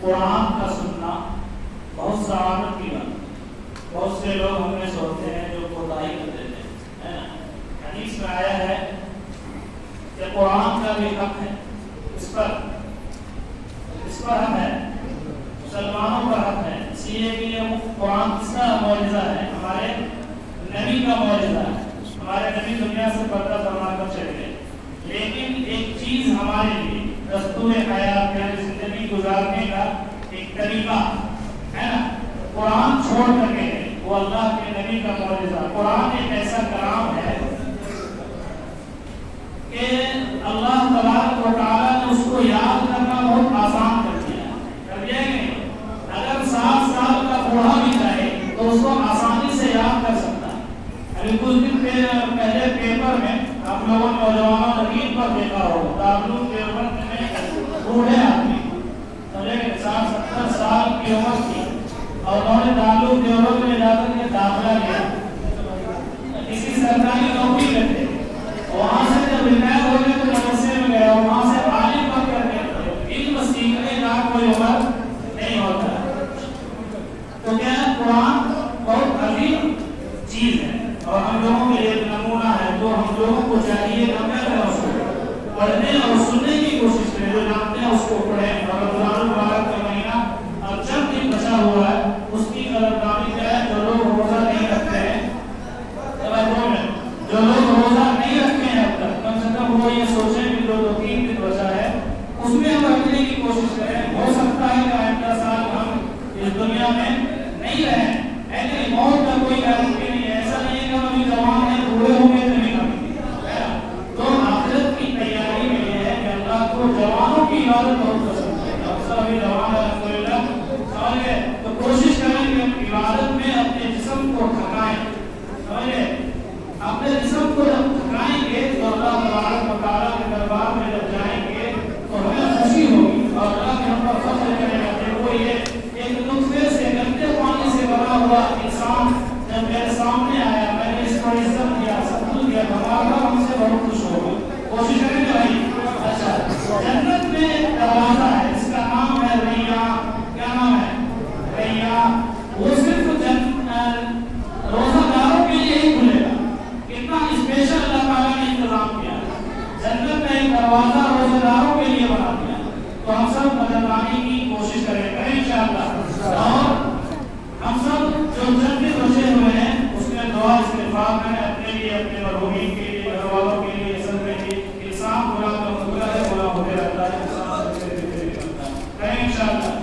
قرآن کا سننا بہت سعادت کی بات. بہت سے لوگ ہم میں سے ہوتے ہیں جو کوتاہی کر دیتے ہیں. حدیث میں آیا ہے کہ قرآن کا بھی حق ہے, اس پر حق ہے, مسلمانوں کا حق ہے. اس لیے کہ یہ قرآن کس کا معجزہ ہے؟ ہمارے نبی کا معجزہ ہے. ہمارے نبی دنیا سے پردہ فرما کر چلے گئے, لیکن ایک چیز ہمارے لیے دستور حیات یعنی زندگی گزارنے کا ایک طریقہ ہے نا, قرآن چھوڑ کر کے وہ اللہ کے نبی کا معجزہ. قرآن ایک ایسا کلام ہے کہ اللہ تبارک و تعالیٰ نے اس کو یاد کرنا بہت آسان کر دیا ہے. اگر 7 سال کا بوڑھا بھی چاہے تو اس کو آسانی سے یاد کر سکتا ہے. ابھی کچھ دن پہلے پیپر میں آپ لوگوں نے نوجوانوں نے پر دیکھا ہو, دارالعلوم دیوبند میں بوڑھے آدمی 60-70 سال کی عمر تھی اور انہوں نے دارالعلوم دیوبند میں جا کر کے داخلہ لیا. کسی سرکاری نوکری کرتے, وہاں سے جب ریٹائر ہو گئے تو مدرسے میں گیا, وہاں سے عالم بن کر کے علم سیکھنے کا کوئی عمر نہیں ہوتا. تو کیا قرآن بہت عظیم چیز ہے اور ہم لوگوں کے لیے ایک نمونہ ہے. جو ہم لوگوں کو چاہیے کہ ہم اس کو پڑھنے اور سننے کی کوشش کریں, جو جانتے ہیں اس کو پڑھیں. اور رمضان المبارک کا مہینہ اب چند دن بچا ہوا ہے, اس کی قدردانی کیا ہے؟ جو لوگ روزہ نہیں رکھتے ہیں, جو لوگ روزہ نہیں رکھتے ہیں اب تک, کم سے کم وہ یہ سوچیں کہ جو 2-3 دن بچا ہے اس میں ہم رکھنے کی کوشش کریں. ہو سکتا ہے کہ آئندہ سال ہم اس دنیا میں نہیں رہیں, لیکن موت کا کوئی گارنٹی نہیں ہے. ایسا نہیں ہے کہ ہم ابھی جوان ہیں, بوڑھے ہوں گے تو نہیں کریں. تو آخرت کی تیاری میں یہ ہے کہ اللہ کو جوانوں کی عبادت بہت پسند ہے. اکثر ابھی جوان ہے الحمدللہ, سمجھ گئے, تو کوشش کریں کہ ہم عبادت میں اپنے جسم کو تھکائیں. سمجھ گئے, اپنے جسم کو جب تھکائیں گے تو اللہ تبارک و تعالیٰ کے دربار میں جب جائیں گے تو ہمیں خوشی ہوگی اور اللہ کے ہم پر فضل کرے گا. وہ یہ ایک نطفے سے گندے پانی سے بنا ہوا انسان جب میرے سامنے آیا, میں نے اس کو عزت دیا, سب کچھ دیا, ہمارا ہم سے بہت خوش ہوگا. کوشش کریں گے بھائی. اچھا, جنت میں ایک دروازہ ہے جس کا نام ہے ریان. کیا نام ہے؟ ریان. وہ صرف روزہ داروں کے لیے ہی کھلے گا. کتنا اسپیشل اللہ تعالیٰ نے انتظام کیا. جنت میں ایک دروازہ روزہ داروں کے لیے بنا دیا. تو ہم سب قدردانی کی کوشش کریں انشاءاللہ. اور ہم سب جو جنت بچے ہوئے ہیں اس میں دعا استغفار کریں اپنے لیے, اپنے مرحومین کے لیے, گھر والوں کے لیے, سب کے لیے. انسان گناہ کا مطلب ہے, گناہ ہوتے رہتا ہے, انسان کریں انشاءاللہ.